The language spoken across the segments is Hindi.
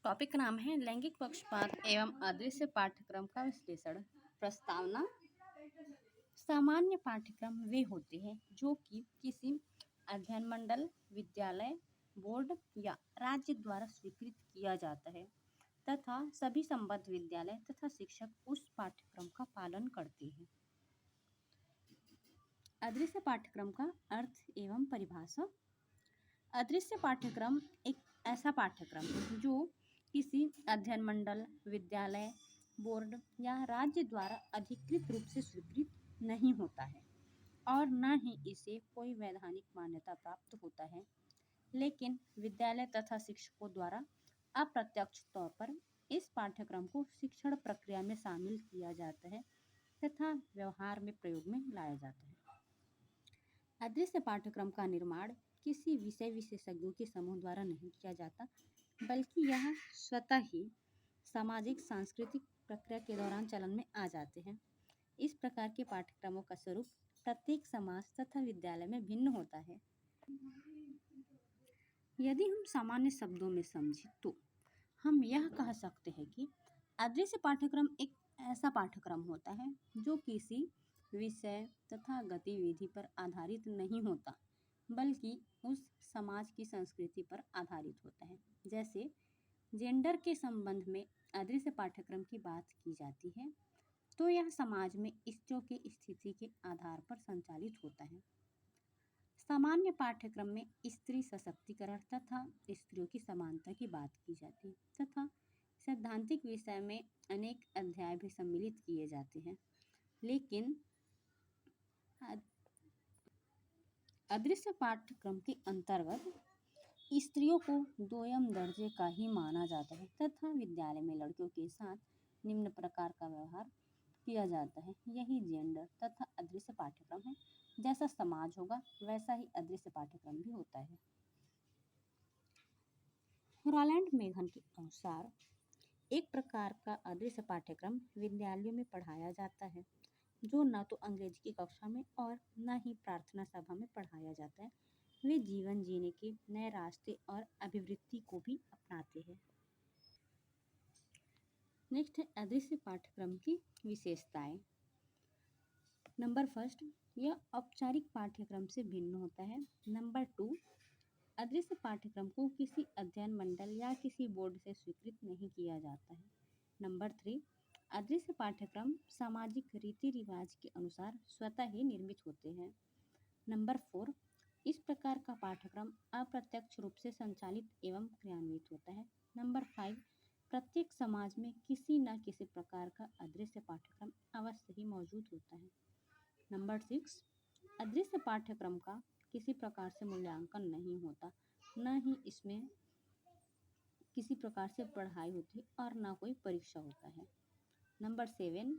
टॉपिक का नाम है लैंगिक पक्षपात एवं अदृश्य पाठ्यक्रम का विश्लेषण। प्रस्तावना। सामान्य पाठ्यक्रम वे होते हैं जो कि किसी अध्ययन मंडल, विद्यालय, बोर्ड या राज्य द्वारा स्वीकृत किया जाता है तथा सभी संबद्ध विद्यालय तथा शिक्षक उस पाठ्यक्रम का पालन करते हैं। अदृश्य पाठ्यक्रम का अर्थ एवं परिभाषा। अदृश्य पाठ्यक्रम एक ऐसा पाठ्यक्रम है जो किसी अध्ययन मंडल, विद्यालय, बोर्ड या राज्य द्वारा अधिकृत रूप से स्वीकृत नहीं होता है और न ही इसे कोई वैधानिक मान्यता प्राप्त होता है, लेकिन विद्यालय तथा शिक्षकों द्वारा अप्रत्यक्ष तौर पर इस पाठ्यक्रम को शिक्षण प्रक्रिया में शामिल किया जाता है तथा व्यवहार में प्रयोग में लाया जाता है। अदृश्य पाठ्यक्रम का निर्माण किसी विषय विशेषज्ञों के समूह द्वारा नहीं किया जाता, बल्कि यह स्वतः ही सामाजिक सांस्कृतिक प्रक्रिया के दौरान चलन में आ जाते हैं। इस प्रकार के पाठ्यक्रमों का स्वरूप प्रत्येक समाज तथा विद्यालय में भिन्न होता है। यदि हम सामान्य शब्दों में समझें तो हम यह कह सकते हैं कि अदृश्य पाठ्यक्रम एक ऐसा पाठ्यक्रम होता है जो किसी विषय तथा गतिविधि पर आधारित नहीं होता, बल्कि उस समाज की संस्कृति पर आधारित होता है। जैसे जेंडर के संबंध में अदृश्य पाठ्यक्रम की बात की जाती है तो यह समाज में स्त्रियों की स्थिति के आधार पर संचालित होता है। सामान्य पाठ्यक्रम में स्त्री सशक्तिकरण तथा स्त्रियों की समानता की बात की जाती है तथा सैद्धांतिक विषय में अनेक अध्याय भी सम्मिलित किए जाते हैं, लेकिन अदृश्य पाठ्यक्रम के अंतर्गत स्त्रियों को दोयम दर्जे का ही माना जाता है तथा विद्यालय में लड़कियों के साथ निम्न प्रकार का व्यवहार किया जाता है। यही जेंडर तथा अदृश्य पाठ्यक्रम है। जैसा समाज होगा वैसा ही अदृश्य पाठ्यक्रम भी होता है। रॉलैंड मेघन के अनुसार एक प्रकार का अदृश्य पाठ्यक्रम विद्यालयों में पढ़ाया जाता है जो न तो अंग्रेजी की कक्षा में और न ही प्रार्थना सभा में पढ़ाया जाता है। वे जीवन जीने के नए रास्ते और अभिवृत्ति को भी अपनाते हैं। नेक्स्ट है अदृश्य पाठ्यक्रम की विशेषताएं। नंबर फर्स्ट, यह औपचारिक पाठ्यक्रम से भिन्न होता है। नंबर 2, अदृश्य पाठ्यक्रम को किसी अध्ययन मंडल या किसी बोर्ड से स्वीकृत नहीं किया जाता है। नंबर 3, अदृश्य पाठ्यक्रम सामाजिक रीति रिवाज के अनुसार स्वतः ही निर्मित होते हैं। नंबर 4, इस प्रकार का पाठ्यक्रम अप्रत्यक्ष रूप से संचालित एवं क्रियान्वित होता है। नंबर 5, प्रत्येक समाज में किसी न किसी प्रकार का अदृश्य पाठ्यक्रम अवश्य ही मौजूद होता है। नंबर 6, अदृश्य पाठ्यक्रम का किसी प्रकार से मूल्यांकन नहीं होता, न ही इसमें किसी प्रकार से पढ़ाई होती और न कोई परीक्षा होता है। नंबर 7,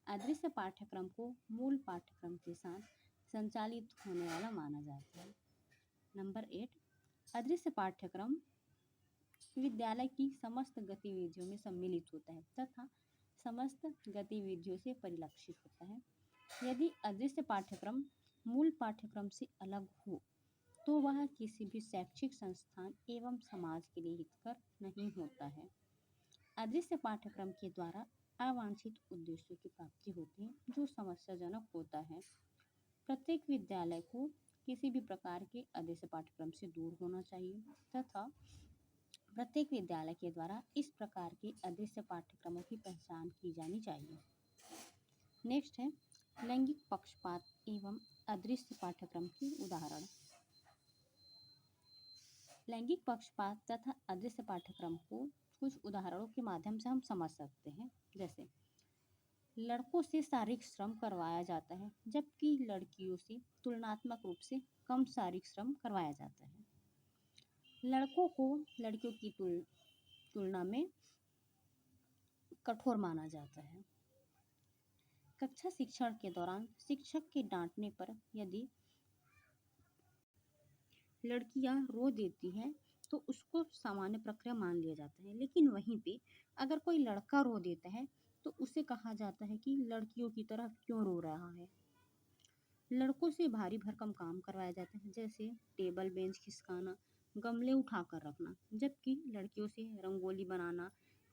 अदृश्य पाठ्यक्रम को मूल पाठ्यक्रम के साथ संचालित होने वाला माना जाता है। नंबर 8, अदृश्य पाठ्यक्रम विद्यालय की समस्त गतिविधियों में सम्मिलित होता है तथा समस्त गतिविधियों से परिलक्षित होता है। यदि अदृश्य पाठ्यक्रम मूल पाठ्यक्रम से अलग हो तो वह किसी भी शैक्षिक संस्थान एवं समाज के लिए हितकर नहीं होता है। अदृश्य पाठ्यक्रम के द्वारा अवांछित उद्देश्यों की प्राप्ति होती है जो समस्याजनक होता है। प्रत्येक विद्यालय को किसी भी प्रकार के अदृश्य पाठ्यक्रम से दूर होना चाहिए तथा प्रत्येक विद्यालय के द्वारा इस प्रकार के अदृश्य पाठ्यक्रमों की पहचान की जानी चाहिए। नेक्स्ट है लैंगिक पक्षपात एवं अदृश्य पाठ्यक्रम की उदाहरण। लैंगिक पक्षपात तथा अदृश्य पाठ्यक्रम को कुछ उदाहरणों के माध्यम से हम समझ सकते हैं। जैसे लड़कों से शारीरिक श्रम करवाया जाता है जबकि लड़कियों से तुलनात्मक रूप से कम शारीरिक श्रम करवाया जाता है। लड़कों को लड़कियों की तुलना में कठोर माना जाता है। कक्षा शिक्षण के दौरान शिक्षक के डांटने पर यदि लड़कियां रो देती हैं तो उसको सामान्य प्रक्रिया मान लिया जाता है, लेकिन वहीं पे अगर कोई लड़का रो देता है तो उसे कहा जाता है कि लड़कियों की तरह क्यों रो रहा है। लड़कों से भारी भरकम काम करवाया जाता है जैसे टेबल बेंच खिसकाना, गमले उठाकर रखना, जबकि लड़कियों से रंगोली बनाना,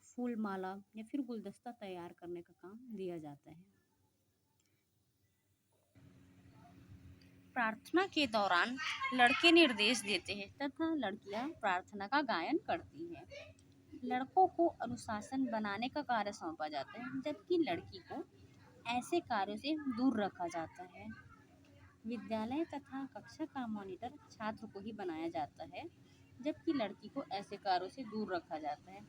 फूल माला या फिर गुलदस्ता तैयार करने का काम दिया जाता है। प्रार्थना के दौरान लड़के निर्देश देते हैं तथा लड़कियां प्रार्थना का गायन करती हैं। लड़कों को अनुशासन बनाने का कार्य सौंपा जाता है, जबकि लड़की को ऐसे कार्यों से दूर रखा जाता है। विद्यालय तथा कक्षा का मॉनिटर छात्र को ही बनाया जाता है, जबकि लड़की को ऐसे कार्यों से दूर रखा जाता है।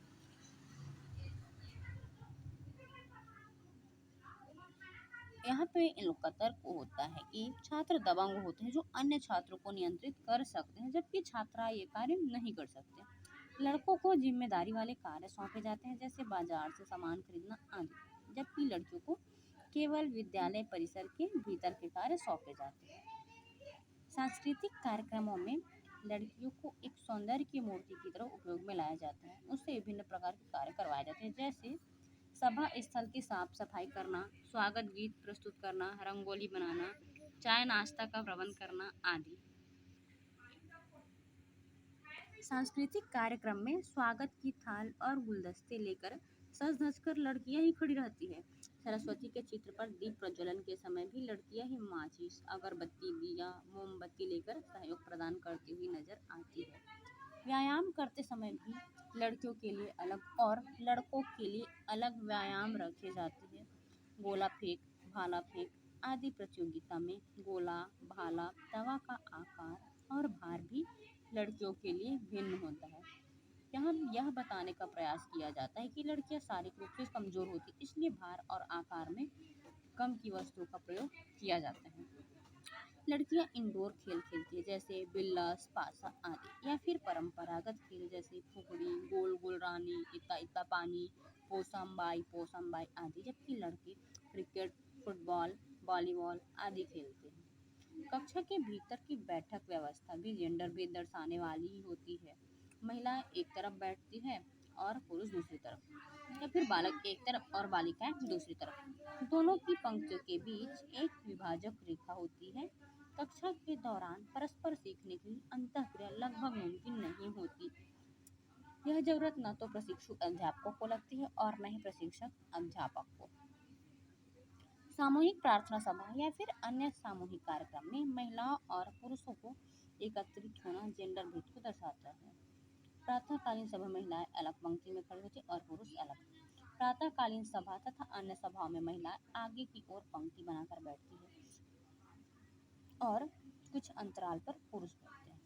यहाँ पे इन लोग का तर्क होता है कि छात्र दबंग होते हैं जो अन्य छात्रों को नियंत्रित कर सकते हैं, जबकि छात्रा ये कार्य नहीं कर सकते। लड़कों को जिम्मेदारी वाले कार्य सौंपे जाते हैं, जैसे बाजार से सामान खरीदना आदि, जबकि लड़कियों को केवल विद्यालय परिसर के भीतर के कार्य सौंपे जाते हैं। सांस्कृतिक कार्यक्रमों में लड़कियों को एक सौंदर्य की मूर्ति की तरह उपयोग में लाया जाता है। उससे विभिन्न प्रकार के कार्य करवाए जाते हैं, जैसे सभा स्थल की साफ सफाई करना, स्वागत गीत प्रस्तुत करना, रंगोली बनाना, चाय नाश्ता का प्रबंध करना आदि। सांस्कृतिक कार्यक्रम में स्वागत की थाल और गुलदस्ते लेकर सज धज कर लड़कियां ही खड़ी रहती है। सरस्वती के चित्र पर दीप प्रज्वलन के समय भी लड़कियां ही माचिस, अगरबत्ती, दिया, मोमबत्ती लेकर सहयोग प्रदान करती हुई नजर आती है। व्यायाम करते समय भी लड़कियों के लिए अलग और लड़कों के लिए अलग व्यायाम रखे जाते हैं। गोला फेंक, भाला फेंक आदि प्रतियोगिता में गोला, भाला, तवा का आकार और भार भी लड़कियों के लिए भिन्न होता है। यहाँ यह बताने का प्रयास किया जाता है कि लड़कियां शारीरिक रूप से कमजोर होती, इसलिए भार और आकार में कम की वस्तुओं का प्रयोग किया जाता है। लड़कियां इंडोर खेल खेलती है, जैसे बिल्लास, पासा आदि, या फिर परंपरागत खेल जैसे फुकड़ी, गोल गोल रानी, इतना इतना पानी, पोसम बाई आदि, जबकि लड़के क्रिकेट, फुटबॉल, वॉलीबॉल आदि खेलते हैं। कक्षा के भीतर की बैठक व्यवस्था भी जेंडर भेद दर्शाने वाली ही होती है। महिलाएं एक तरफ बैठती है और पुरुष दूसरी तरफ, या फिर बालक एक तरफ और बालिकाएं दूसरी तरफ। दोनों की पंक्तियों के बीच एक विभाजक रेखा होती है। कक्षा के दौरान परस्पर सीखने की अंतःक्रिया लगभग मुमकिन नहीं होती। यह जरूरत न तो प्रशिक्षु अध्यापकों को लगती है और न ही प्रशिक्षक अध्यापक को। सामूहिक प्रार्थना सभा या फिर अन्य सामूहिक कार्यक्रम में महिलाओं और पुरुषों को एकत्रित होना जेंडर भेद को दर्शाता है। प्रातःकालीन सभा महिलाएं अलग पंक्ति में खड़ी होती और पुरुष अलग। प्रातःकालीन सभा तथा अन्य सभाओं में महिलाएं आगे की ओर पंक्ति बनाकर बैठती है और कुछ अंतराल पर पुरुष बैठते हैं।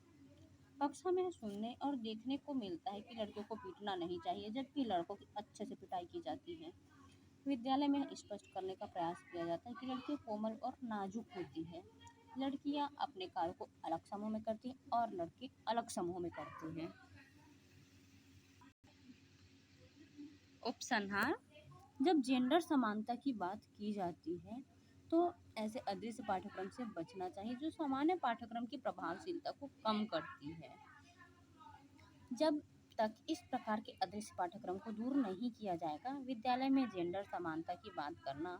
कक्षा में सुनने और देखने को मिलता है कि लड़कियों को पीटना नहीं चाहिए, जबकि लड़कों की अच्छे से पिटाई की जाती है। विद्यालय में स्पष्ट करने का प्रयास किया जाता है कि लड़कियां कोमल और नाजुक होती है। लड़कियां अपने कार्य को अलग समूह में करती हैं और लड़के अलग समूह में करते हैं। उपसंहार: जब जेंडर समानता की बात की जाती है तो ऐसे अदृश्य पाठ्यक्रम से बचना चाहिए जो सामान्य पाठ्यक्रम की प्रभावशीलता को कम करती है। जब तक इस प्रकार के अदृश्य पाठ्यक्रम को दूर नहीं किया जाएगा, विद्यालय में जेंडर समानता की बात करना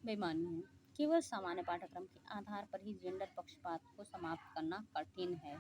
बेमानी है। केवल सामान्य पाठ्यक्रम के आधार पर ही जेंडर पक्षपात को समाप्त करना कठिन है।